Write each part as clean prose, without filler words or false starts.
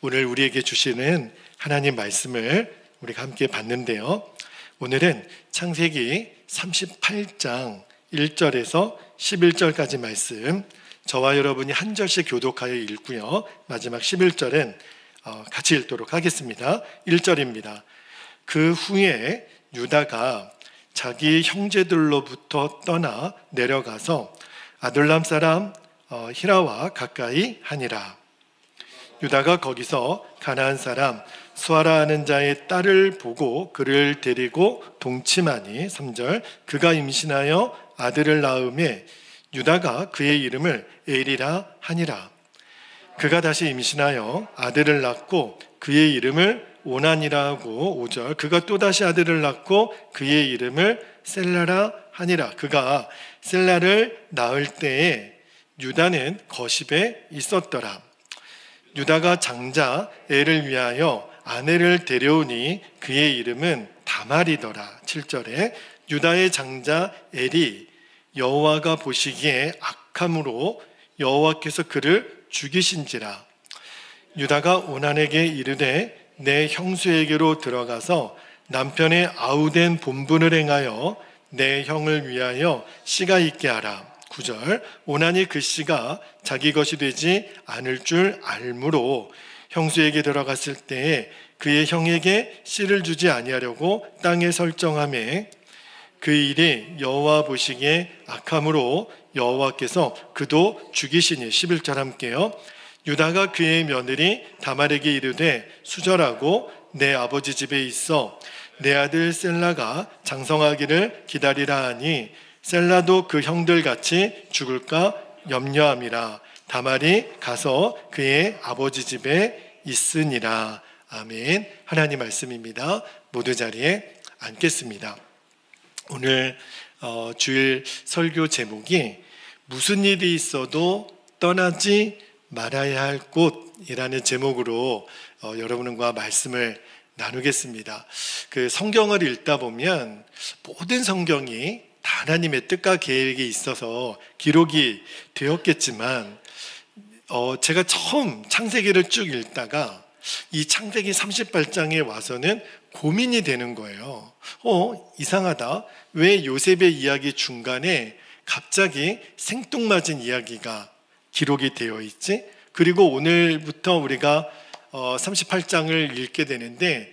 오늘 우리에게 주시는 하나님 말씀을 우리가 함께 봤는데요. 오늘은 창세기 38장 1절에서 11절까지 말씀, 저와 여러분이 한 절씩 교독하여 읽고요. 마지막 11절은 같이 읽도록 하겠습니다. 1절입니다. 그 후에 유다가 자기 형제들로부터 떠나 내려가서 아둘람 사람 히라와 가까이 하니라. 유다가 거기서 가나안 사람 수아라 하는 자의 딸을 보고 그를 데리고 동침하니 3절 그가 임신하여 아들을 낳음에 유다가 그의 이름을 엘이라 하니라. 그가 다시 임신하여 아들을 낳고 그의 이름을 오난이라 하고 5절 그가 또다시 아들을 낳고 그의 이름을 셀라라 하니라. 그가 셀라를 낳을 때에 유다는 거십에 있었더라. 유다가 장자 엘을 위하여 아내를 데려오니 그의 이름은 다말이더라. 7절에 유다의 장자 엘이 여호와가 보시기에 악함으로 여호와께서 그를 죽이신지라. 유다가 오난에게 이르되 내 형수에게로 들어가서 남편의 아우된 본분을 행하여 내 형을 위하여 씨가 있게 하라. 9절 오난이 그 씨가 자기 것이 되지 않을 줄 알므로 형수에게 들어갔을 때에 그의 형에게 씨를 주지 아니하려고 땅에 설정하매 그 일이 여호와 보시기에 악함으로 여호와께서 그도 죽이시니 11절 함께요. 유다가 그의 며느리 다말에게 이르되 수절하고 내 아버지 집에 있어 내 아들 셀라가 장성하기를 기다리라 하니 셀라도 그 형들 같이 죽을까 염려함이라. 다말이 가서 그의 아버지 집에 있으니라. 아멘. 하나님 말씀입니다. 모두 자리에 앉겠습니다. 오늘 주일 설교 제목이 무슨 일이 있어도 떠나지 말아야 할 곳이라는 제목으로 여러분과 말씀을 나누겠습니다. 그 성경을 읽다 보면 모든 성경이 다 하나님의 뜻과 계획이 있어서 기록이 되었겠지만 제가 처음 창세기를 쭉 읽다가 이 창세기 38장에 와서는 고민이 되는 거예요. 이상하다. 왜 요셉의 이야기 중간에 갑자기 생뚱맞은 이야기가 기록이 되어 있지? 그리고 오늘부터 우리가 38장을 읽게 되는데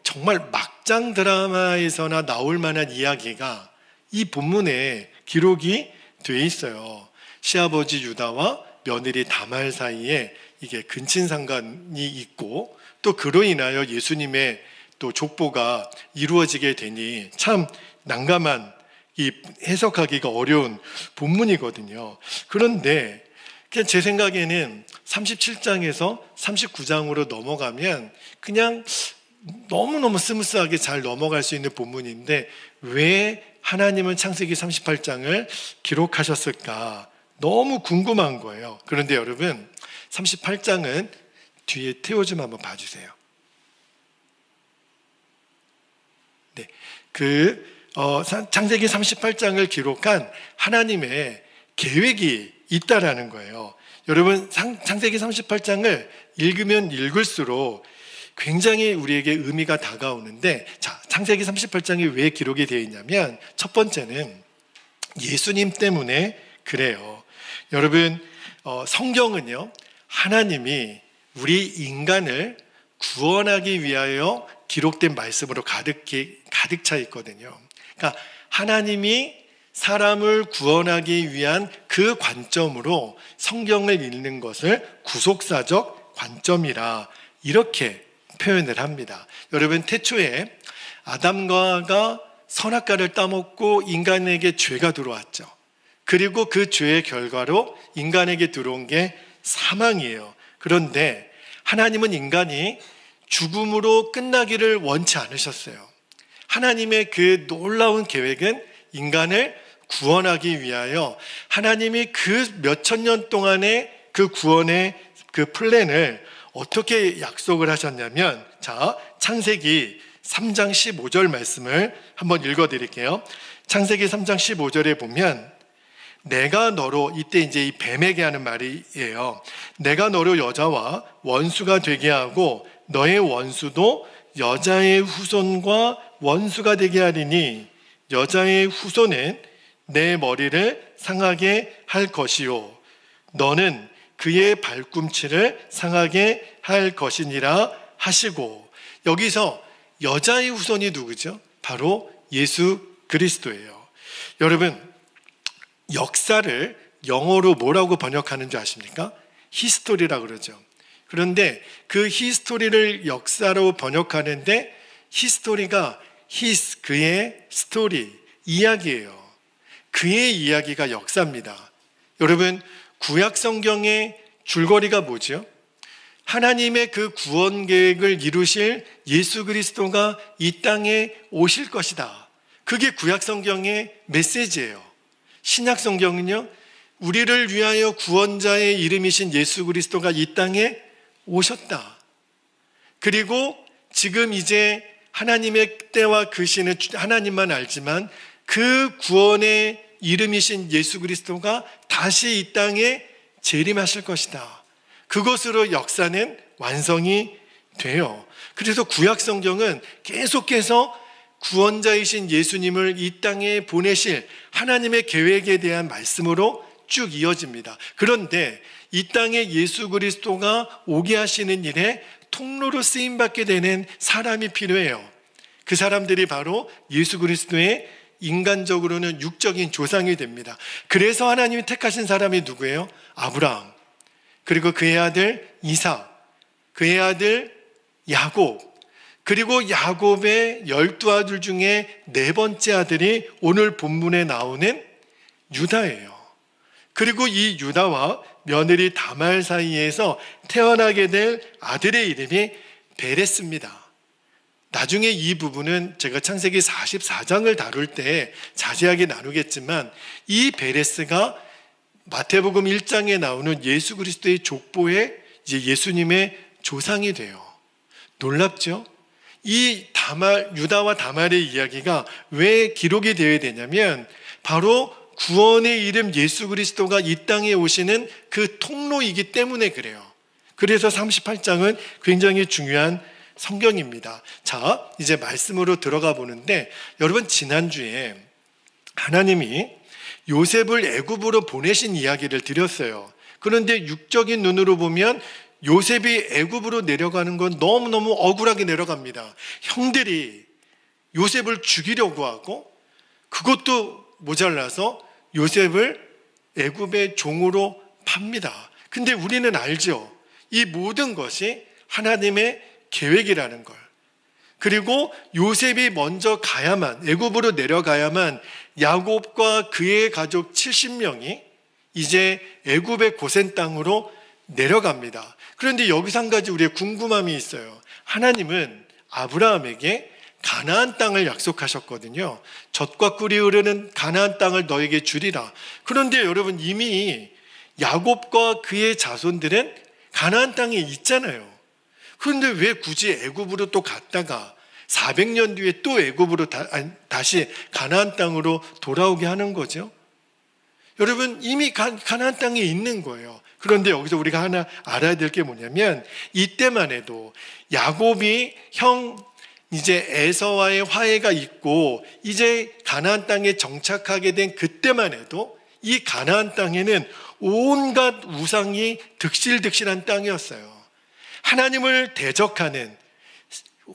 정말 막장 드라마에서나 나올 만한 이야기가 이 본문에 기록이 되어 있어요. 시아버지 유다와 며느리 다말 사이에 이게 근친상간이 있고 또 그로 인하여 예수님의 또 족보가 이루어지게 되니 참 난감한 이 해석하기가 어려운 본문이거든요. 그런데 제 생각에는 37장에서 39장으로 넘어가면 그냥 너무너무 스무스하게 잘 넘어갈 수 있는 본문인데 왜 하나님은 창세기 38장을 기록하셨을까? 너무 궁금한 거예요. 그런데 여러분 38장은 뒤에 태워 좀 한번 봐주세요. 네, 창세기 38장을 기록한 하나님의 계획이 있다라는 거예요. 여러분 창세기 38장을 읽으면 읽을수록 굉장히 우리에게 의미가 다가오는데 자, 창세기 38장이 왜 기록이 되어 있냐면 첫 번째는 예수님 때문에 그래요. 여러분 성경은요 하나님이 우리 인간을 구원하기 위하여 기록된 말씀으로 가득 차 있거든요. 그러니까 하나님이 사람을 구원하기 위한 그 관점으로 성경을 읽는 것을 구속사적 관점이라 이렇게 표현을 합니다. 여러분 태초에 아담과 하와가 선악과를 따먹고 인간에게 죄가 들어왔죠. 그리고 그 죄의 결과로 인간에게 들어온 게 사망이에요. 그런데 하나님은 인간이 죽음으로 끝나기를 원치 않으셨어요. 하나님의 그 놀라운 계획은 인간을 구원하기 위하여 하나님이 그 몇천 년 동안의 그 구원의 그 플랜을 어떻게 약속을 하셨냐면 자, 창세기 3장 15절 말씀을 한번 읽어드릴게요. 창세기 3장 15절에 보면 내가 너로, 이때 이제 이 뱀에게 하는 말이에요. 내가 너로 여자와 원수가 되게 하고 너의 원수도 여자의 후손과 원수가 되게 하리니 여자의 후손은 내 머리를 상하게 할 것이요 너는 그의 발꿈치를 상하게 할 것이니라 하시고, 여기서 여자의 후손이 누구죠? 바로 예수 그리스도예요. 여러분, 역사를 영어로 뭐라고 번역하는 줄 아십니까? 히스토리라고 그러죠. 그런데 그 히스토리를 역사로 번역하는데 히스토리가 his, 그의 스토리, 이야기예요. 그의 이야기가 역사입니다. 여러분, 구약 성경의 줄거리가 뭐죠? 하나님의 그 구원 계획을 이루실 예수 그리스도가 이 땅에 오실 것이다. 그게 구약 성경의 메시지예요. 신약 성경은요, 우리를 위하여 구원자의 이름이신 예수 그리스도가 이 땅에 오셨다. 그리고 지금 이제 하나님의 때와 그 시는 하나님만 알지만 그 구원의 이름이신 예수 그리스도가 다시 이 땅에 재림하실 것이다. 그것으로 역사는 완성이 돼요. 그래서 구약 성경은 계속해서 구원자이신 예수님을 이 땅에 보내실 하나님의 계획에 대한 말씀으로 쭉 이어집니다. 그런데 이 땅에 예수 그리스도가 오게 하시는 일에 통로로 쓰임받게 되는 사람이 필요해요. 그 사람들이 바로 예수 그리스도의 인간적으로는 육적인 조상이 됩니다. 그래서 하나님이 택하신 사람이 누구예요? 아브라함, 그리고 그의 아들 이삭, 그의 아들 야곱, 그리고 야곱의 12아들 중에 네 번째 아들이 오늘 본문에 나오는 유다예요. 그리고 이 유다와 며느리 다말 사이에서 태어나게 될 아들의 이름이 베레스입니다. 나중에 이 부분은 제가 창세기 44장을 다룰 때 자세하게 나누겠지만 이 베레스가 마태복음 1장에 나오는 예수 그리스도의 족보에 이제 예수님의 조상이 돼요. 놀랍죠? 이 유다와 다말의 이야기가 왜 기록이 되어야 되냐면 바로 구원의 이름 예수 그리스도가 이 땅에 오시는 그 통로이기 때문에 그래요. 그래서 38장은 굉장히 중요한 성경입니다. 자, 이제 말씀으로 들어가 보는데, 여러분, 지난주에 하나님이 요셉을 애굽으로 보내신 이야기를 드렸어요. 그런데 육적인 눈으로 보면 요셉이 애굽으로 내려가는 건 너무너무 억울하게 내려갑니다. 형들이 요셉을 죽이려고 하고 그것도 모자라서 요셉을 애굽의 종으로 팝니다. 근데 우리는 알죠. 이 모든 것이 하나님의 계획이라는 걸. 그리고 요셉이 먼저 가야만, 애굽으로 내려가야만 야곱과 그의 가족 70명이 이제 애굽의 고센 땅으로 내려갑니다. 그런데 여기서 한 가지 우리의 궁금함이 있어요. 하나님은 아브라함에게 가나안 땅을 약속하셨거든요. 젖과 꿀이 흐르는 가나안 땅을 너에게 주리라. 그런데 여러분, 이미 야곱과 그의 자손들은 가나안 땅에 있잖아요. 그런데 왜 굳이 애굽으로 또 갔다가 400년 뒤에 또 애굽으로 다시 가나안 땅으로 돌아오게 하는 거죠? 여러분, 이미 가나안 땅에 있는 거예요. 그런데 여기서 우리가 하나 알아야 될 게 뭐냐면, 이때만 해도 야곱이 이제 에서와의 화해가 있고 이제 가나안 땅에 정착하게 된 그때만 해도 이 가나안 땅에는 온갖 우상이 득실득실한 땅이었어요. 하나님을 대적하는,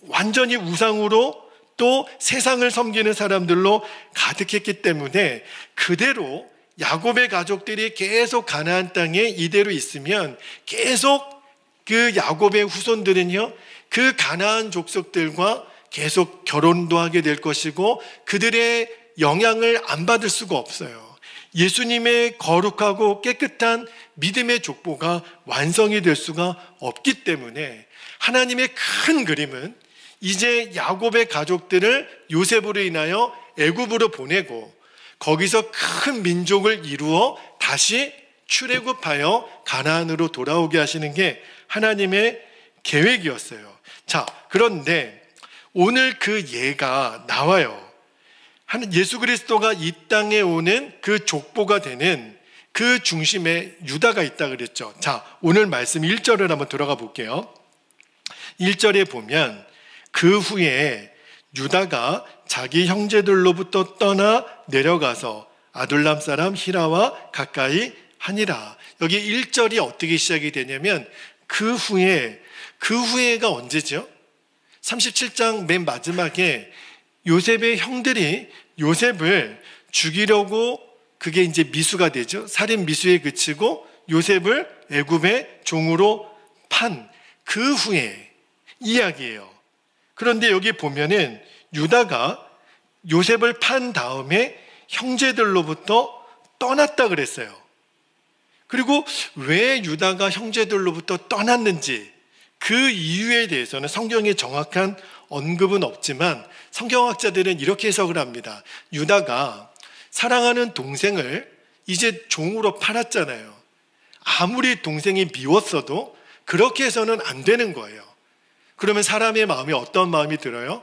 완전히 우상으로 또 세상을 섬기는 사람들로 가득했기 때문에 그대로 야곱의 가족들이 계속 가나안 땅에 이대로 있으면 계속 그 야곱의 후손들은요, 그 가나안 족속들과 계속 결혼도 하게 될 것이고 그들의 영향을 안 받을 수가 없어요. 예수님의 거룩하고 깨끗한 믿음의 족보가 완성이 될 수가 없기 때문에 하나님의 큰 그림은 이제 야곱의 가족들을 요셉으로 인하여 애굽으로 보내고 거기서 큰 민족을 이루어 다시 출애굽하여 가나안으로 돌아오게 하시는 게 하나님의 계획이었어요. 자, 그런데 오늘 그 예가 나와요. 예수 그리스도가 이 땅에 오는 그 족보가 되는 그 중심에 유다가 있다 그랬죠. 자, 오늘 말씀 1절을 한번 들어가 볼게요. 1절에 보면 그 후에 유다가 자기 형제들로부터 떠나 내려가서 아둘람 사람 히라와 가까이 하니라. 여기 1절이 어떻게 시작이 되냐면 그 후에가 언제죠? 37장 맨 마지막에 요셉의 형들이 요셉을 죽이려고, 그게 이제 미수가 되죠. 살인 미수에 그치고 요셉을 애굽의 종으로 판 그 후에 이야기예요. 그런데 여기 보면은 유다가 요셉을 판 다음에 형제들로부터 떠났다 그랬어요. 그리고 왜 유다가 형제들로부터 떠났는지 그 이유에 대해서는 성경에 정확한 언급은 없지만 성경학자들은 이렇게 해석을 합니다. 유다가 사랑하는 동생을 이제 종으로 팔았잖아요. 아무리 동생이 미웠어도 그렇게 해서는 안 되는 거예요. 그러면 사람의 마음이 어떤 마음이 들어요?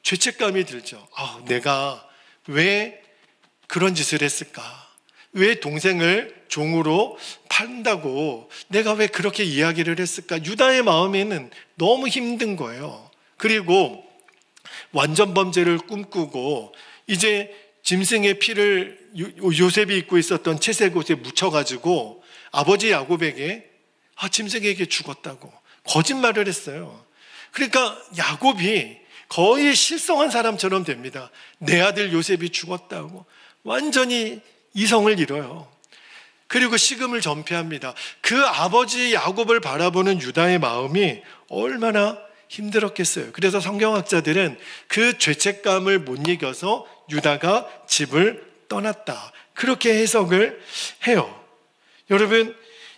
죄책감이 들죠. 내가 왜 그런 짓을 했을까? 왜 동생을 종으로 판다고 내가 왜 그렇게 이야기를 했을까? 유다의 마음에는 너무 힘든 거예요. 그리고 완전 범죄를 꿈꾸고 이제 짐승의 피를 요셉이 입고 있었던 채색 옷에 묻혀가지고 아버지 야곱에게 짐승에게 죽었다고 거짓말을 했어요. 그러니까 야곱이 거의 실성한 사람처럼 됩니다. 내 아들 요셉이 죽었다고 완전히 이성을 잃어요. 그리고 식음을 전폐합니다. 그 아버지 야곱을 바라보는 유다의 마음이 얼마나 힘들었겠어요. 그래서 성경학자들은 그 죄책감을 못 이겨서 유다가 집을 떠났다, 그렇게 해석을 해요. 여러분,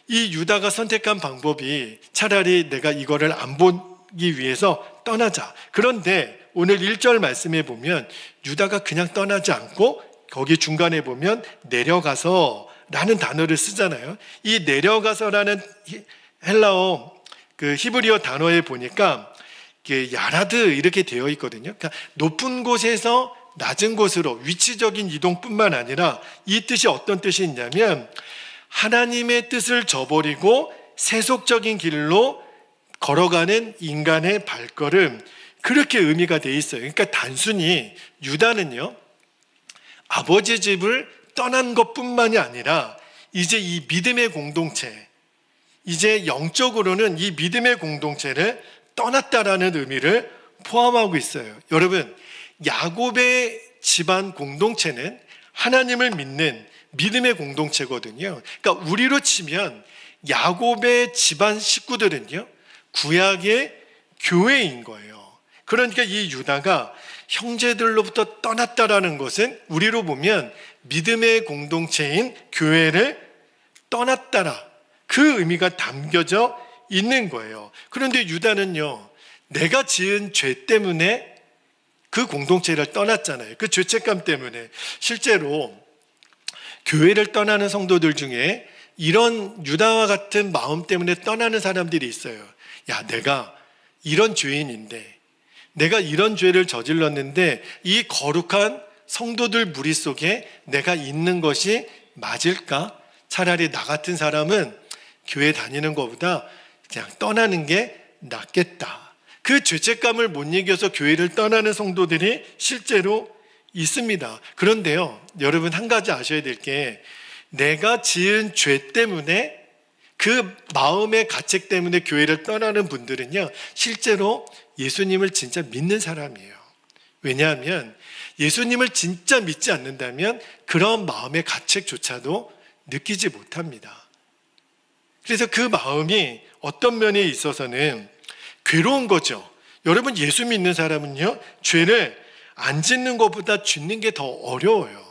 이 유다가 선택한 방법이 차라리 내가 이거를 안 보기 위해서 떠나자. 그런데 오늘 1절 말씀에 보면 유다가 그냥 떠나지 않고 거기 중간에 보면 내려가서 라는 단어를 쓰잖아요. 이 내려가서라는 헬라어 그 히브리어 단어에 보니까 야라드 이렇게 되어 있거든요. 그러니까 높은 곳에서 낮은 곳으로 위치적인 이동뿐만 아니라 이 뜻이 어떤 뜻이 있냐면 하나님의 뜻을 저버리고 세속적인 길로 걸어가는 인간의 발걸음, 그렇게 의미가 되어 있어요. 그러니까 단순히 유다는요, 아버지 집을 떠난 것뿐만이 아니라 이제 이 믿음의 공동체, 이제 영적으로는 이 믿음의 공동체를 떠났다라는 의미를 포함하고 있어요. 여러분, 야곱의 집안 공동체는 하나님을 믿는 믿음의 공동체거든요. 그러니까 우리로 치면 야곱의 집안 식구들은요, 구약의 교회인 거예요. 그러니까 이 유다가 형제들로부터 떠났다라는 것은 우리로 보면 믿음의 공동체인 교회를 떠났다라, 그 의미가 담겨져 있는 거예요. 그런데 유다는요, 내가 지은 죄 때문에 그 공동체를 떠났잖아요. 그 죄책감 때문에. 실제로 교회를 떠나는 성도들 중에 이런 유다와 같은 마음 때문에 떠나는 사람들이 있어요. 내가 이런 죄인인데, 내가 이런 죄를 저질렀는데 이 거룩한 성도들 무리 속에 내가 있는 것이 맞을까? 차라리 나 같은 사람은 교회 다니는 것보다 그냥 떠나는 게 낫겠다. 그 죄책감을 못 이겨서 교회를 떠나는 성도들이 실제로 있습니다. 그런데요, 여러분, 한 가지 아셔야 될 게, 내가 지은 죄 때문에, 그 마음의 가책 때문에 교회를 떠나는 분들은요, 실제로 예수님을 진짜 믿는 사람이에요. 왜냐하면 예수님을 진짜 믿지 않는다면 그런 마음의 가책조차도 느끼지 못합니다. 그래서 그 마음이 어떤 면에 있어서는 괴로운 거죠. 여러분, 예수 믿는 사람은요, 죄를 안 짓는 것보다 짓는 게 더 어려워요.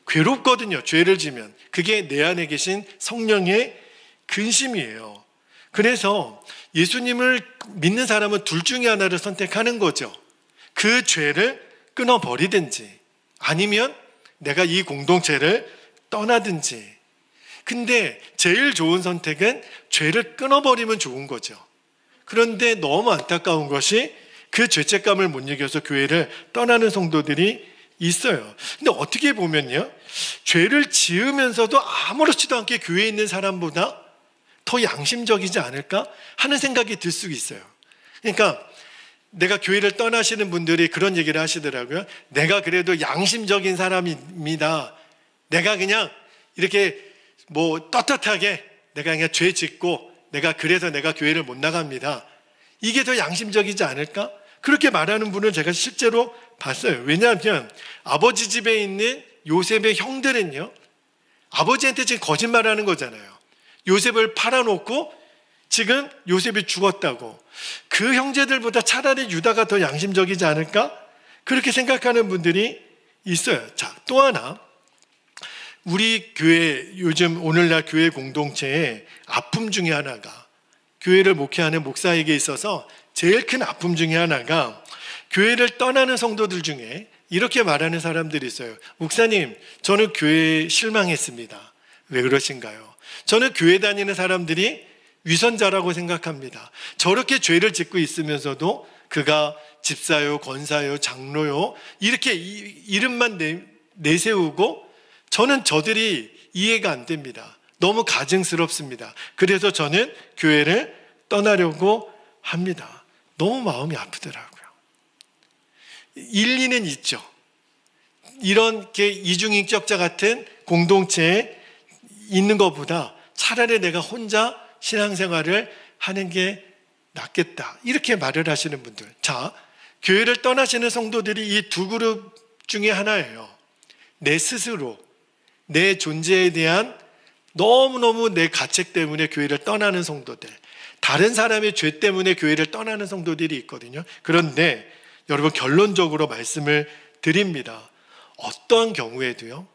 괴롭거든요, 죄를 지면. 그게 내 안에 계신 성령의 근심이에요. 그래서 예수님을 믿는 사람은 둘 중에 하나를 선택하는 거죠. 그 죄를 끊어버리든지 아니면 내가 이 공동체를 떠나든지. 근데 제일 좋은 선택은 죄를 끊어버리면 좋은 거죠. 그런데 너무 안타까운 것이 그 죄책감을 못 이겨서 교회를 떠나는 성도들이 있어요. 근데 어떻게 보면요, 죄를 지으면서도 아무렇지도 않게 교회에 있는 사람보다 더 양심적이지 않을까 하는 생각이 들 수 있어요. 그러니까 내가 교회를 떠나시는 분들이 그런 얘기를 하시더라고요. 내가 그래도 양심적인 사람입니다. 내가 그냥 이렇게 뭐 떳떳하게 내가 그냥 죄 짓고 그래서 내가 교회를 못 나갑니다. 이게 더 양심적이지 않을까? 그렇게 말하는 분을 제가 실제로 봤어요. 왜냐하면 아버지 집에 있는 요셉의 형들은요, 아버지한테 지금 거짓말하는 거잖아요. 요셉을 팔아놓고 지금 요셉이 죽었다고. 그 형제들보다 차라리 유다가 더 양심적이지 않을까? 그렇게 생각하는 분들이 있어요. 자, 또 하나, 우리 교회, 요즘 오늘날 교회 공동체의 아픔 중에 하나가, 교회를 목회하는 목사에게 있어서 제일 큰 아픔 중에 하나가, 교회를 떠나는 성도들 중에 이렇게 말하는 사람들이 있어요. 목사님, 저는 교회에 실망했습니다. 왜 그러신가요? 저는 교회 다니는 사람들이 위선자라고 생각합니다. 저렇게 죄를 짓고 있으면서도 그가 집사요, 권사요, 장로요, 이렇게 이름만 내세우고, 저는 저들이 이해가 안 됩니다. 너무 가증스럽습니다. 그래서 저는 교회를 떠나려고 합니다. 너무 마음이 아프더라고요. 일리는 있죠. 이렇게 이중인격자 같은 공동체에 있는 것보다 차라리 내가 혼자 신앙생활을 하는 게 낫겠다, 이렇게 말을 하시는 분들. 자, 교회를 떠나시는 성도들이 이 두 그룹 중에 하나예요. 내 스스로, 내 존재에 대한 너무너무 내 가책 때문에 교회를 떠나는 성도들, 다른 사람의 죄 때문에 교회를 떠나는 성도들이 있거든요. 그런데 여러분, 결론적으로 말씀을 드립니다. 어떠한 경우에도요,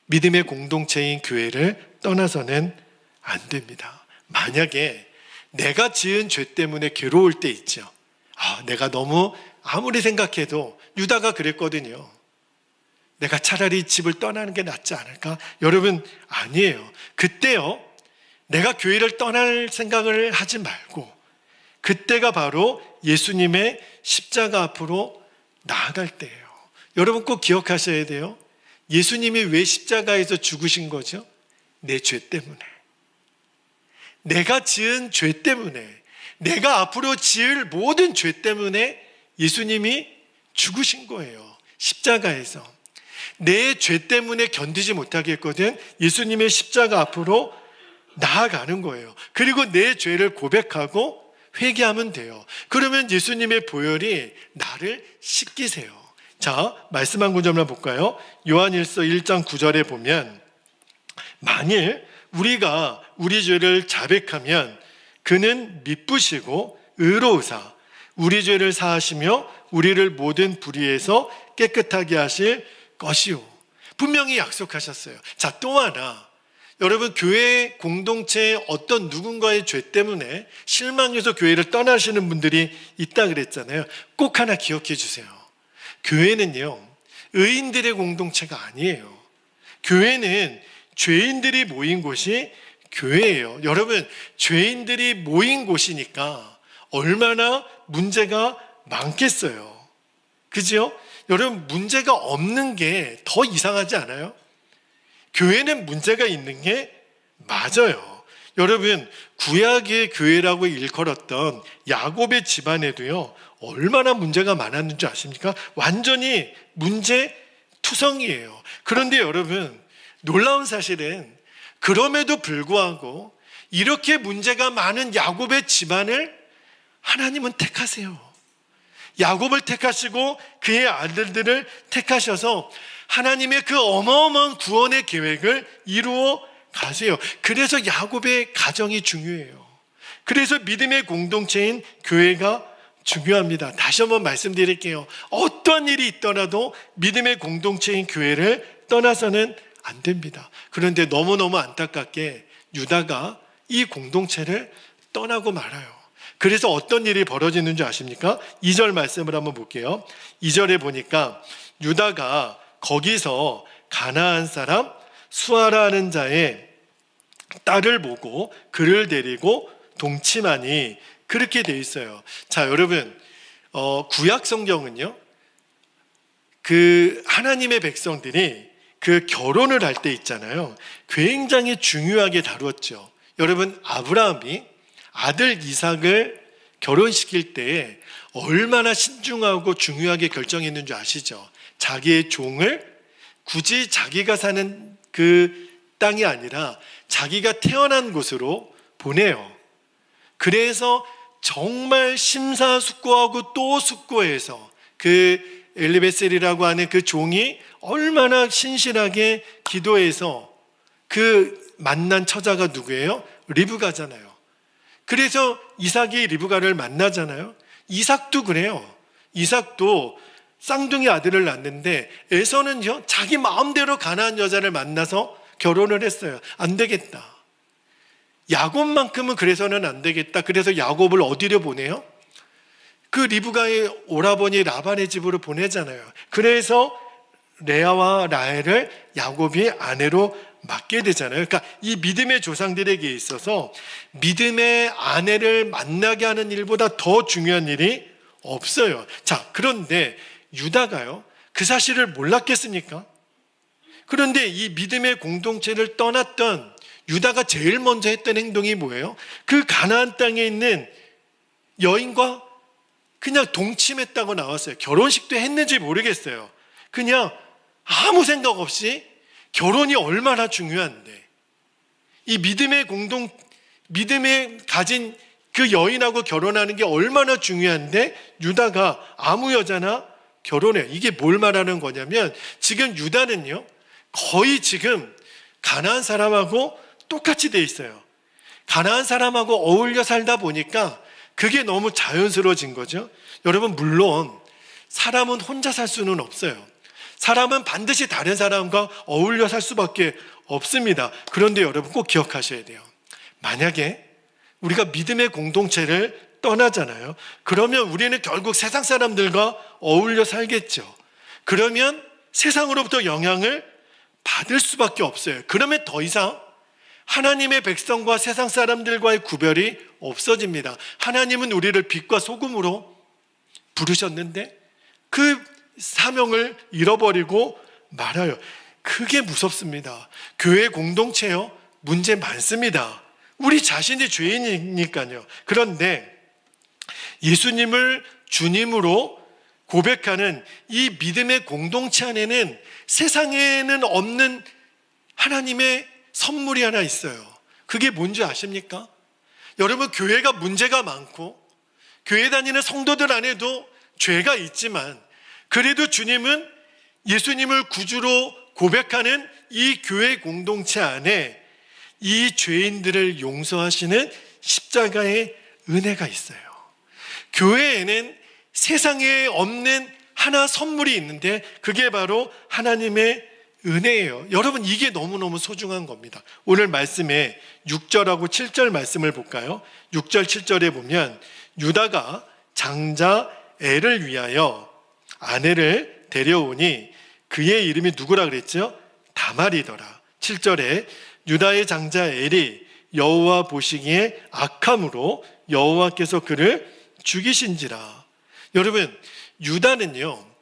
믿음의 공동체인 교회를 떠나서는 안 됩니다. 만약에 내가 지은 죄 때문에 괴로울 때 있죠. 내가 너무, 아무리 생각해도 유다가 그랬거든요. 내가 차라리 집을 떠나는 게 낫지 않을까? 여러분, 아니에요. 그때요, 내가 교회를 떠날 생각을 하지 말고, 그때가 바로 예수님의 십자가 앞으로 나아갈 때예요. 여러분, 꼭 기억하셔야 돼요. 예수님이 왜 십자가에서 죽으신 거죠? 내 죄 때문에, 내가 지은 죄 때문에, 내가 앞으로 지을 모든 죄 때문에 예수님이 죽으신 거예요. 십자가에서. 내 죄 때문에 견디지 못하겠거든 예수님의 십자가 앞으로 나아가는 거예요. 그리고 내 죄를 고백하고 회개하면 돼요. 그러면 예수님의 보혈이 나를 씻기세요. 자, 말씀 한 구절만 볼까요? 요한일서 1장 9절에 보면, 만일 우리가 우리 죄를 자백하면 그는 미쁘시고 의로우사 우리 죄를 사하시며 우리를 모든 불의에서 깨끗하게 하실 것이요. 분명히 약속하셨어요. 자, 또 하나, 여러분, 교회 공동체의 어떤 누군가의 죄 때문에 실망해서 교회를 떠나시는 분들이 있다 그랬잖아요. 꼭 하나 기억해 주세요. 교회는요, 의인들의 공동체가 아니에요. 교회는 죄인들이 모인 곳이 교회예요. 여러분, 죄인들이 모인 곳이니까 얼마나 문제가 많겠어요. 그죠? 여러분, 문제가 없는 게 더 이상하지 않아요? 교회는 문제가 있는 게 맞아요. 여러분, 구약의 교회라고 일컬었던 야곱의 집안에도요, 얼마나 문제가 많았는 줄 아십니까? 완전히 문제투성이에요. 그런데 여러분, 놀라운 사실은 그럼에도 불구하고 이렇게 문제가 많은 야곱의 집안을 하나님은 택하세요. 야곱을 택하시고 그의 아들들을 택하셔서 하나님의 그 어마어마한 구원의 계획을 이루어 가세요. 그래서 야곱의 가정이 중요해요. 그래서 믿음의 공동체인 교회가 중요합니다. 다시 한번 말씀드릴게요. 어떤 일이 있더라도 믿음의 공동체인 교회를 떠나서는 안 됩니다. 그런데 너무너무 안타깝게 유다가 이 공동체를 떠나고 말아요. 그래서 어떤 일이 벌어지는 줄 아십니까? 2절 말씀을 한번 볼게요. 2절에 보니까 유다가 거기서 가나안 사람 수아라는 자의 딸을 보고 그를 데리고 동침하니, 그렇게 돼 있어요. 자, 여러분, 구약 성경은요, 그 하나님의 백성들이 그 결혼을 할 때 있잖아요. 굉장히 중요하게 다루었죠. 여러분, 아브라함이 아들 이삭을 결혼시킬 때에 얼마나 신중하고 중요하게 결정했는 줄 아시죠? 자기의 종을 굳이 자기가 사는 그 땅이 아니라 자기가 태어난 곳으로 보내요. 그래서 정말 심사숙고하고 또 숙고해서 그 엘리베셀이라고 하는 그 종이 얼마나 신실하게 기도해서 그 만난 처자가 누구예요? 리브가잖아요. 그래서 이삭이 리브가를 만나잖아요. 이삭도 그래요. 이삭도 쌍둥이 아들을 낳는데 에서는요, 자기 마음대로 가나안 여자를 만나서 결혼을 했어요. 안 되겠다. 야곱만큼은 그래서는 안 되겠다. 그래서 야곱을 어디로 보내요? 그 리브가의 오라버니 라반의 집으로 보내잖아요. 그래서 레아와 라헬을 야곱이 아내로 맡게 되잖아요. 그러니까 이 믿음의 조상들에게 있어서 믿음의 아내를 만나게 하는 일보다 더 중요한 일이 없어요. 자, 그런데 유다가요, 그 사실을 몰랐겠습니까? 그런데 이 믿음의 공동체를 떠났던 유다가 제일 먼저 했던 행동이 뭐예요? 그 가나안 땅에 있는 여인과 그냥 동침했다고 나왔어요. 결혼식도 했는지 모르겠어요. 그냥 아무 생각 없이 결혼이 얼마나 중요한데, 이 믿음에 가진 그 여인하고 결혼하는 게 얼마나 중요한데 유다가 아무 여자나 결혼해요. 이게 뭘 말하는 거냐면 지금 유다는요, 거의 지금 가나안 사람하고 똑같이 돼 있어요. 가나안 사람하고 어울려 살다 보니까 그게 너무 자연스러워진 거죠. 여러분, 물론 사람은 혼자 살 수는 없어요. 사람은 반드시 다른 사람과 어울려 살 수밖에 없습니다. 그런데 여러분 꼭 기억하셔야 돼요. 만약에 우리가 믿음의 공동체를 떠나잖아요. 그러면 우리는 결국 세상 사람들과 어울려 살겠죠. 그러면 세상으로부터 영향을 받을 수밖에 없어요. 그러면 더 이상 하나님의 백성과 세상 사람들과의 구별이 없어집니다. 하나님은 우리를 빛과 소금으로 부르셨는데 그 사명을 잃어버리고 말아요. 그게 무섭습니다. 교회 공동체요, 문제 많습니다. 우리 자신이 죄인이니까요. 그런데 예수님을 주님으로 고백하는 이 믿음의 공동체 안에는 세상에는 없는 하나님의 선물이 하나 있어요. 그게 뭔지 아십니까? 여러분, 교회가 문제가 많고 교회 다니는 성도들 안에도 죄가 있지만 그래도 주님은 예수님을 구주로 고백하는 이 교회 공동체 안에 이 죄인들을 용서하시는 십자가의 은혜가 있어요. 교회에는 세상에 없는 하나 선물이 있는데 그게 바로 하나님의 은혜예요. 여러분, 이게 너무너무 소중한 겁니다. 오늘 말씀에 6절하고 7절 말씀을 볼까요? 6절 7절에 보면 유다가 장자 엘을 위하여 아내를 데려오니 그의 이름이 누구라 그랬죠? 다말이더라. 7절에 유다의 장자 엘이 여호와 보시기에 악함으로 여호와께서 그를 죽이신지라. 여러분, 유다는요,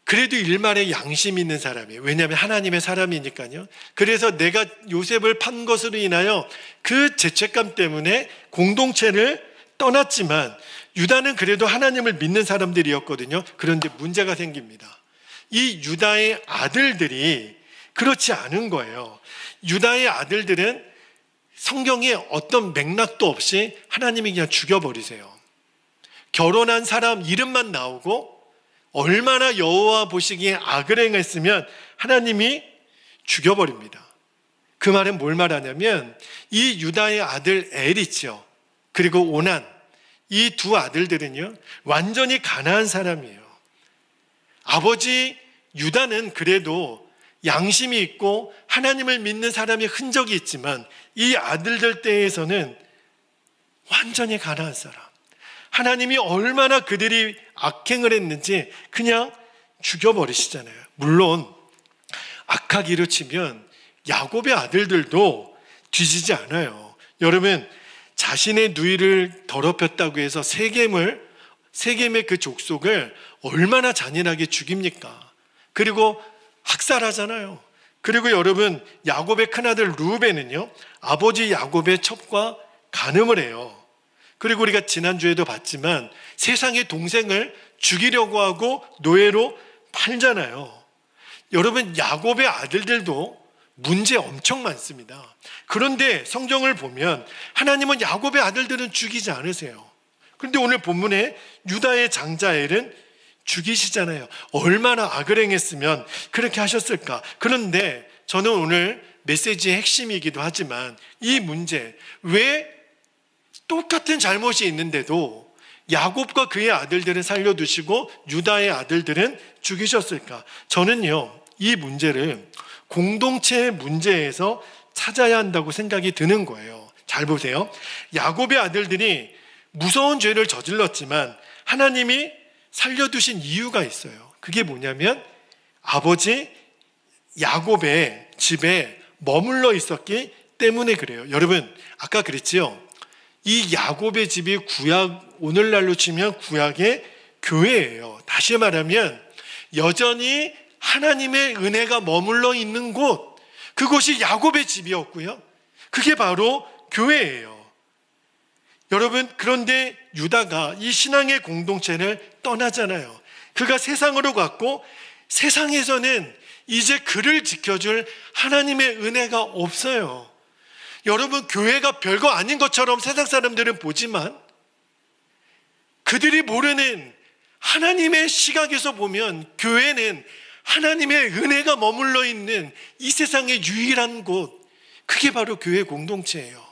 그래도 일말의 양심 있는 사람이에요. 왜냐하면 하나님의 사람이니까요. 그래서 내가 요셉을 판 것으로 인하여 그 죄책감 때문에 공동체를 떠났지만 유다는 그래도 하나님을 믿는 사람들이었거든요. 그런데 문제가 생깁니다. 이 유다의 아들들이 그렇지 않은 거예요. 유다의 아들들은 성경에 어떤 맥락도 없이 하나님이 그냥 죽여버리세요. 결혼한 사람 이름만 나오고 얼마나 여호와 보시기에 악을 행했으면 하나님이 죽여버립니다. 그 말은 뭘 말하냐면 이 유다의 아들 엘 있죠. 그리고 오난, 이 두 아들들은요, 완전히 가나안 사람이에요. 아버지 유다는 그래도 양심이 있고 하나님을 믿는 사람의 흔적이 있지만 이 아들들 때에서는 완전히 가나안 사람. 하나님이 얼마나 그들이 악행을 했는지 그냥 죽여버리시잖아요. 물론 악하기로 치면 야곱의 아들들도 뒤지지 않아요. 여러분, 자신의 누이를 더럽혔다고 해서 세겜을 세겜의 그 족속을 얼마나 잔인하게 죽입니까? 그리고 학살하잖아요. 그리고 여러분, 야곱의 큰아들 루벤은요, 아버지 야곱의 첩과 간음을 해요. 그리고 우리가 지난주에도 봤지만 세상의 동생을 죽이려고 하고 노예로 팔잖아요. 여러분, 야곱의 아들들도 문제 엄청 많습니다. 그런데 성경을 보면 하나님은 야곱의 아들들은 죽이지 않으세요. 그런데 오늘 본문에 유다의 장자 엘은 죽이시잖아요. 얼마나 악을 행했으면 그렇게 하셨을까? 그런데 저는 오늘 메시지의 핵심이기도 하지만 이 문제, 왜 똑같은 잘못이 있는데도 야곱과 그의 아들들은 살려두시고 유다의 아들들은 죽이셨을까? 저는요, 이 문제를 공동체의 문제에서 찾아야 한다고 생각이 드는 거예요. 잘 보세요. 야곱의 아들들이 무서운 죄를 저질렀지만 하나님이 살려두신 이유가 있어요. 그게 뭐냐면 아버지 야곱의 집에 머물러 있었기 때문에 그래요. 여러분, 아까 그랬지요. 이 야곱의 집이 구약, 오늘날로 치면 구약의 교회예요. 다시 말하면 여전히 하나님의 은혜가 머물러 있는 곳, 그곳이 야곱의 집이었고요. 그게 바로 교회예요. 여러분, 그런데 유다가 이 신앙의 공동체를 떠나잖아요. 그가 세상으로 갔고 세상에서는 이제 그를 지켜줄 하나님의 은혜가 없어요. 여러분, 교회가 별거 아닌 것처럼 세상 사람들은 보지만 그들이 모르는 하나님의 시각에서 보면 교회는 하나님의 은혜가 머물러 있는 이 세상의 유일한 곳, 그게 바로 교회 공동체예요.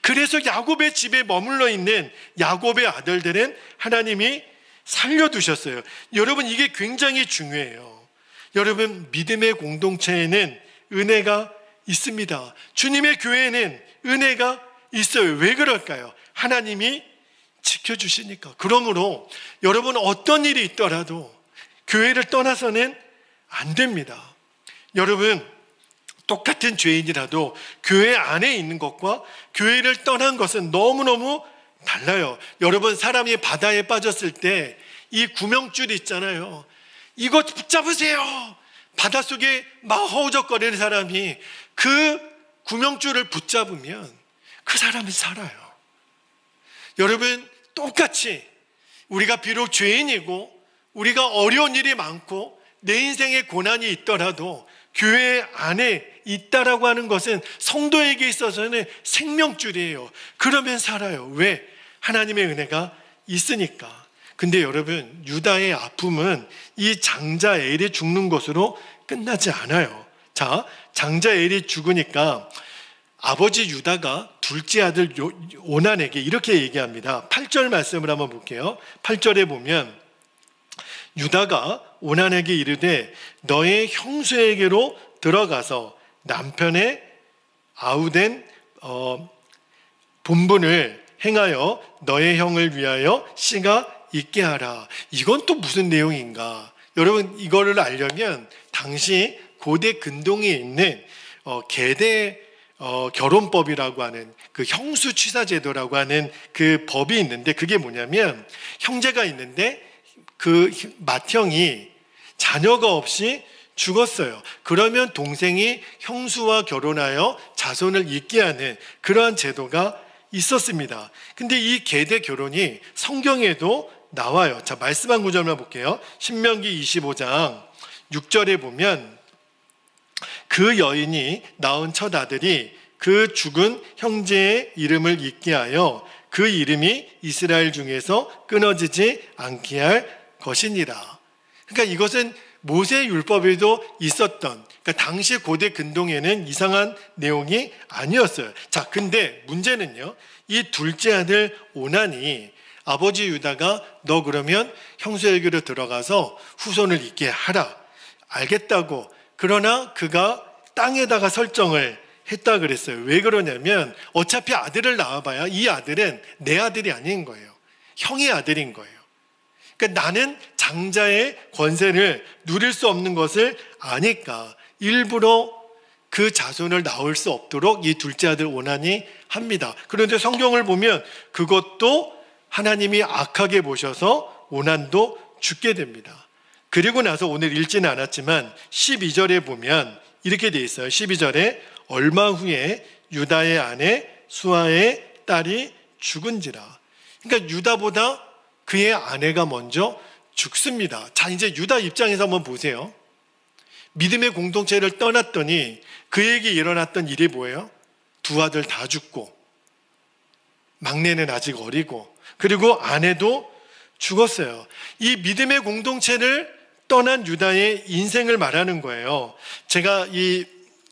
그래서 야곱의 집에 머물러 있는 야곱의 아들들은 하나님이 살려두셨어요. 여러분, 이게 굉장히 중요해요. 여러분, 믿음의 공동체에는 은혜가 있습니다. 주님의 교회에는 은혜가 있어요. 왜 그럴까요? 하나님이 지켜주시니까. 그러므로 여러분, 어떤 일이 있더라도 교회를 떠나서는 안 됩니다. 여러분, 똑같은 죄인이라도 교회 안에 있는 것과 교회를 떠난 것은 너무너무 달라요. 여러분, 사람이 바다에 빠졌을 때 이 구명줄 있잖아요. 이거 붙잡으세요. 바닷속에 막 허우적거리는 사람이 그 구명줄을 붙잡으면 그 사람은 살아요. 여러분, 똑같이 우리가 비록 죄인이고 우리가 어려운 일이 많고 내 인생에 고난이 있더라도 교회 안에 있다라고 하는 것은 성도에게 있어서는 생명줄이에요. 그러면 살아요. 왜? 하나님의 은혜가 있으니까. 근데 여러분, 유다의 아픔은 이 장자 엘이 죽는 것으로 끝나지 않아요. 자, 장자 엘이 죽으니까 아버지 유다가 둘째 아들 오난에게 이렇게 얘기합니다. 8절 말씀을 한번 볼게요. 8절에 보면 유다가 오난에게 이르되 너의 형수에게로 들어가서 남편의 아우된 본분을 행하여 너의 형을 위하여 씨가 있게 하라. 이건 또 무슨 내용인가? 여러분, 이거를 알려면 당시 고대 근동에 있는 계대 결혼법이라고 하는 그 형수 취사 제도라고 하는 그 법이 있는데, 그게 뭐냐면 형제가 있는데 그 맏형이 자녀가 없이 죽었어요. 그러면 동생이 형수와 결혼하여 자손을 잇게 하는 그러한 제도가 있었습니다. 근데 이 계대 결혼이 성경에도 나와요. 자, 말씀 한 구절만 볼게요. 신명기 25장 6절에 보면 그 여인이 낳은 첫 아들이 그 죽은 형제의 이름을 잇게 하여 그 이름이 이스라엘 중에서 끊어지지 않게 할 것이니라. 그러니까 이것은 모세 율법에도 있었던, 그러니까 당시 고대 근동에는 이상한 내용이 아니었어요. 자, 근데 문제는요, 이 둘째 아들 오난이 아버지 유다가 너 그러면 형수에게로 들어가서 후손을 잇게 하라. 알겠다고. 그러나 그가 땅에다가 설정을 했다 그랬어요. 왜 그러냐면 어차피 아들을 낳아봐야 이 아들은 내 아들이 아닌 거예요. 형의 아들인 거예요. 그러니까 나는 장자의 권세를 누릴 수 없는 것을 아니까 일부러 그 자손을 낳을 수 없도록 이 둘째 아들 오난이 합니다. 그런데 성경을 보면 그것도 하나님이 악하게 보셔서 오난도 죽게 됩니다. 그리고 나서 오늘 읽지는 않았지만 12절에 보면 이렇게 돼 있어요. 12절에 얼마 후에 유다의 아내 수아의 딸이 죽은지라. 그러니까 유다보다 그의 아내가 먼저 죽습니다. 자, 이제 유다 입장에서 한번 보세요. 믿음의 공동체를 떠났더니 그에게 일어났던 일이 뭐예요? 두 아들 다 죽고, 막내는 아직 어리고, 그리고 아내도 죽었어요. 이 믿음의 공동체를 떠난 유다의 인생을 말하는 거예요. 제가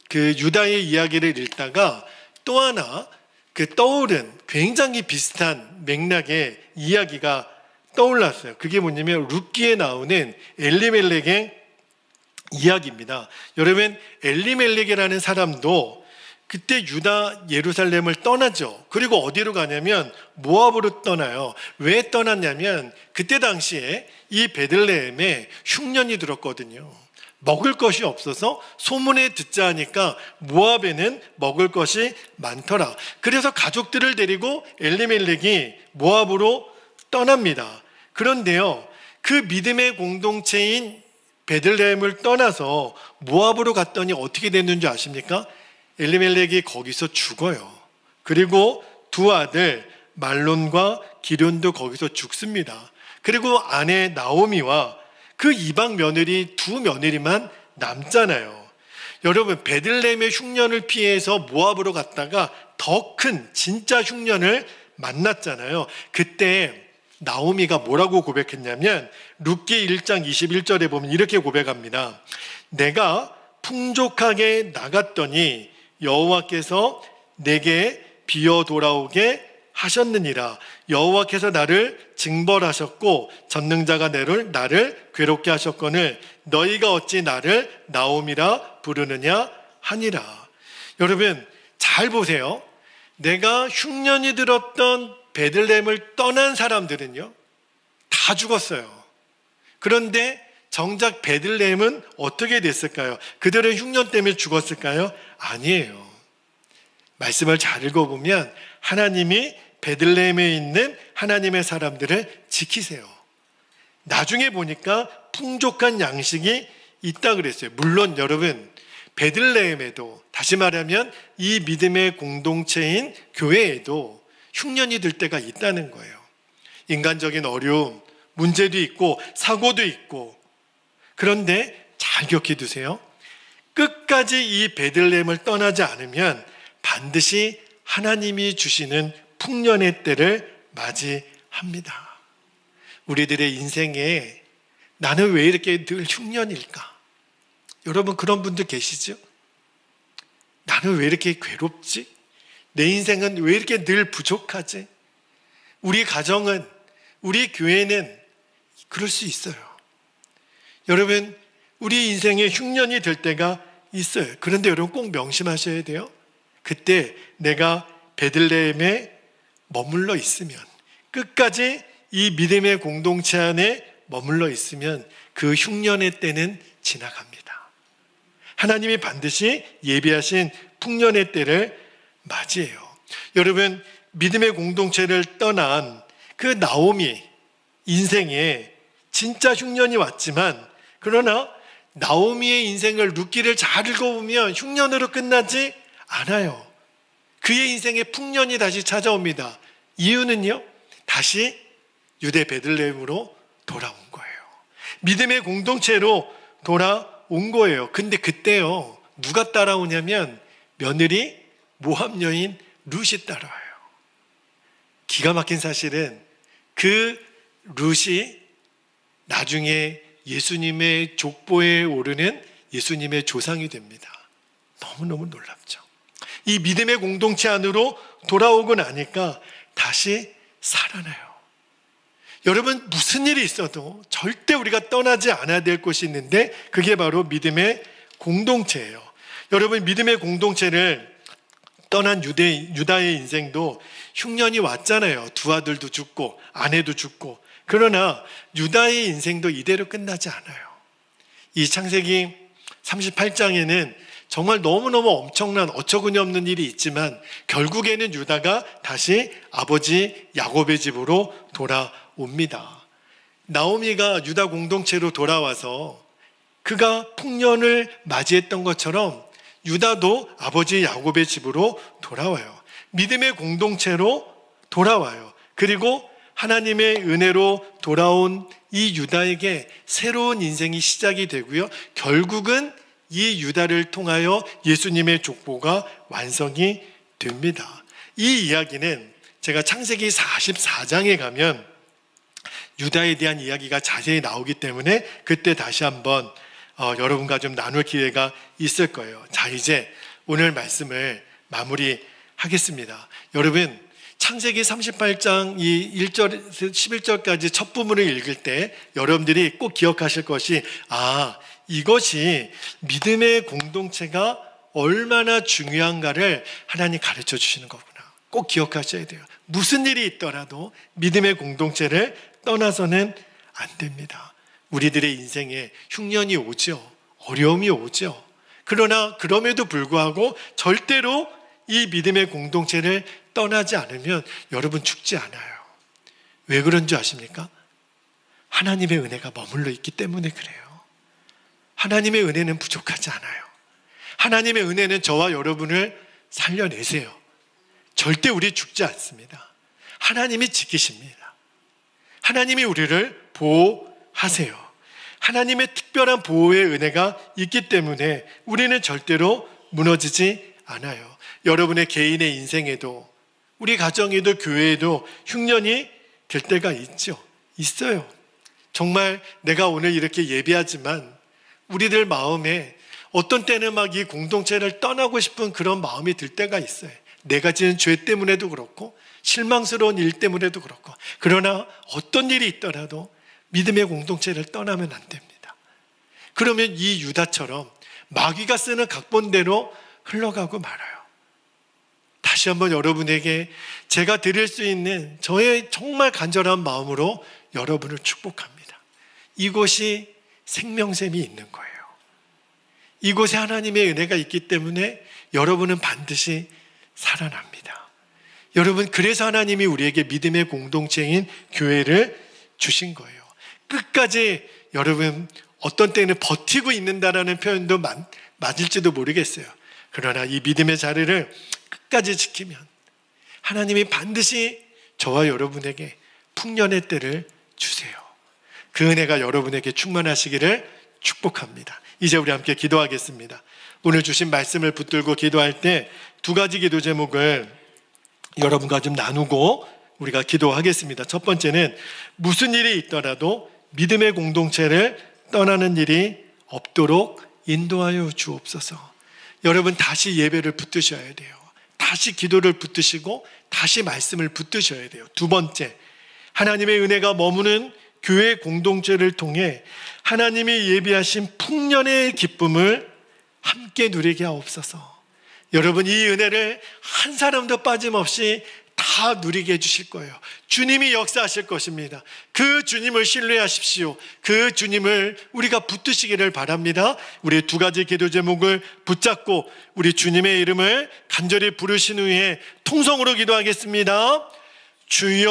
그 유다의 이야기를 읽다가 또 하나 떠오른 굉장히 비슷한 맥락의 이야기가 떠올랐어요. 그게 뭐냐면 룻기에 나오는 엘리멜렉의 이야기입니다. 여러분, 엘리멜렉이라는 사람도 그때 유다 예루살렘을 떠나죠. 그리고 어디로 가냐면 모압으로 떠나요. 왜 떠났냐면 그때 당시에 이 베들레헴에 흉년이 들었거든요. 먹을 것이 없어서 소문에 듣자 하니까 모압에는 먹을 것이 많더라. 그래서 가족들을 데리고 엘리멜렉이 모압으로 떠납니다. 그런데요, 그 믿음의 공동체인 베들레헴을 떠나서 모압으로 갔더니 어떻게 됐는 줄 아십니까? 엘리멜렉이 거기서 죽어요. 그리고 두 아들 말론과 기럐도 거기서 죽습니다. 그리고 아내 나오미와 그 이방 며느리 두 며느리만 남잖아요. 여러분, 베들레헴의 흉년을 피해서 모압으로 갔다가 더 큰 진짜 흉년을 만났잖아요. 그때 나오미가 뭐라고 고백했냐면 룻기 1장 21절에 보면 이렇게 고백합니다. 내가 풍족하게 나갔더니 여호와께서 내게 비어 돌아오게 하셨느니라. 여호와께서 나를 징벌하셨고 전능자가 나를 괴롭게 하셨거늘 너희가 어찌 나를 나오미라 부르느냐 하니라. 여러분, 잘 보세요. 내가 흉년이 들었던 베들레헴을 떠난 사람들은요, 다 죽었어요. 그런데 정작 베들레헴은 어떻게 됐을까요? 그들은 흉년 때문에 죽었을까요? 아니에요. 말씀을 잘 읽어보면 하나님이 베들레헴에 있는 하나님의 사람들을 지키세요. 나중에 보니까 풍족한 양식이 있다 그랬어요. 물론 여러분, 베들레헴에도, 다시 말하면 이 믿음의 공동체인 교회에도 흉년이 들 때가 있다는 거예요. 인간적인 어려움, 문제도 있고 사고도 있고. 그런데 잘 기억해 두세요. 끝까지 이 베들레헴을 떠나지 않으면 반드시 하나님이 주시는 풍년의 때를 맞이합니다. 우리들의 인생에 나는 왜 이렇게 늘 흉년일까? 여러분, 그런 분들 계시죠? 나는 왜 이렇게 괴롭지? 내 인생은 왜 이렇게 늘 부족하지? 우리 가정은, 우리 교회는 그럴 수 있어요. 여러분, 우리 인생에 흉년이 될 때가 있어요. 그런데 여러분 꼭 명심하셔야 돼요. 그때 내가 베들레헴에 머물러 있으면, 끝까지 이 믿음의 공동체 안에 머물러 있으면 그 흉년의 때는 지나갑니다. 하나님이 반드시 예비하신 풍년의 때를 맞이해요. 여러분, 믿음의 공동체를 떠난 그 나오미 인생에 진짜 흉년이 왔지만, 그러나 나오미의 인생을 룻기를 잘 읽어보면 흉년으로 끝나지 않아요. 그의 인생에 풍년이 다시 찾아옵니다. 이유는요, 다시 유대 베들레헴으로 돌아온 거예요. 믿음의 공동체로 돌아온 거예요. 근데 그때요, 누가 따라오냐면 며느리 모압 여인 룻이 따라와요. 기가 막힌 사실은 그 룻이 나중에 예수님의 족보에 오르는 예수님의 조상이 됩니다. 너무너무 놀랍죠. 이 믿음의 공동체 안으로 돌아오고 나니까 다시 살아나요. 여러분, 무슨 일이 있어도 절대 우리가 떠나지 않아야 될 곳이 있는데 그게 바로 믿음의 공동체예요. 여러분, 믿음의 공동체를 떠난 유다의 인생도 흉년이 왔잖아요. 두 아들도 죽고 아내도 죽고. 그러나 유다의 인생도 이대로 끝나지 않아요. 이 창세기 38장에는 정말 너무너무 엄청난 어처구니 없는 일이 있지만 결국에는 유다가 다시 아버지 야곱의 집으로 돌아옵니다. 나오미가 유다 공동체로 돌아와서 그가 풍년을 맞이했던 것처럼 유다도 아버지 야곱의 집으로 돌아와요. 믿음의 공동체로 돌아와요. 그리고 하나님의 은혜로 돌아온 이 유다에게 새로운 인생이 시작이 되고요. 결국은 이 유다를 통하여 예수님의 족보가 완성이 됩니다. 이 이야기는 제가 창세기 44장에 가면 유다에 대한 이야기가 자세히 나오기 때문에 그때 다시 한번 여러분과 좀 나눌 기회가 있을 거예요. 자, 이제 오늘 말씀을 마무리하겠습니다. 여러분, 창세기 38장 이 1절에서 11절까지 첫 부분을 읽을 때 여러분들이 꼭 기억하실 것이 이것이 믿음의 공동체가 얼마나 중요한가를 하나님 가르쳐 주시는 거구나. 꼭 기억하셔야 돼요. 무슨 일이 있더라도 믿음의 공동체를 떠나서는 안 됩니다. 우리들의 인생에 흉년이 오죠. 어려움이 오죠. 그러나 그럼에도 불구하고 절대로 이 믿음의 공동체를 떠나지 않으면 여러분 죽지 않아요. 왜 그런 줄 아십니까? 하나님의 은혜가 머물러 있기 때문에 그래요. 하나님의 은혜는 부족하지 않아요. 하나님의 은혜는 저와 여러분을 살려내세요. 절대 우리 죽지 않습니다. 하나님이 지키십니다. 하나님이 우리를 보호하세요. 하나님의 특별한 보호의 은혜가 있기 때문에 우리는 절대로 무너지지 않아요. 여러분의 개인의 인생에도 우리 가정에도 교회에도 흉년이 될 때가 있어요. 정말 내가 오늘 이렇게 예배하지만 우리들 마음에 어떤 때는 막 이 공동체를 떠나고 싶은 그런 마음이 들 때가 있어요. 내가 지은 죄 때문에도 그렇고 실망스러운 일 때문에도 그렇고. 그러나 어떤 일이 있더라도 믿음의 공동체를 떠나면 안 됩니다. 그러면 이 유다처럼 마귀가 쓰는 각본대로 흘러가고 말아요. 다시 한번 여러분에게 제가 드릴 수 있는 저의 정말 간절한 마음으로 여러분을 축복합니다. 이곳이 생명샘이 있는 거예요. 이곳에 하나님의 은혜가 있기 때문에 여러분은 반드시 살아납니다. 여러분, 그래서 하나님이 우리에게 믿음의 공동체인 교회를 주신 거예요. 끝까지 여러분 어떤 때는 버티고 있는다라는 표현도 맞을지도 모르겠어요. 그러나 이 믿음의 자리를 끝까지 지키면 하나님이 반드시 저와 여러분에게 풍년의 때를 주세요. 그 은혜가 여러분에게 충만하시기를 축복합니다. 이제 우리 함께 기도하겠습니다. 오늘 주신 말씀을 붙들고 기도할 때 두 가지 기도 제목을 여러분과 좀 나누고 우리가 기도하겠습니다. 첫 번째는 무슨 일이 있더라도 믿음의 공동체를 떠나는 일이 없도록 인도하여 주옵소서. 여러분, 다시 예배를 붙드셔야 돼요. 다시 기도를 붙드시고 다시 말씀을 붙드셔야 돼요. 두 번째, 하나님의 은혜가 머무는 교회 공동체를 통해 하나님이 예비하신 풍년의 기쁨을 함께 누리게 하옵소서. 여러분, 이 은혜를 한 사람도 빠짐없이 다 누리게 해주실 거예요. 주님이 역사하실 것입니다. 그 주님을 신뢰하십시오. 그 주님을 우리가 붙드시기를 바랍니다. 우리 두 가지 기도 제목을 붙잡고 우리 주님의 이름을 간절히 부르신 후에 통성으로 기도하겠습니다. 주여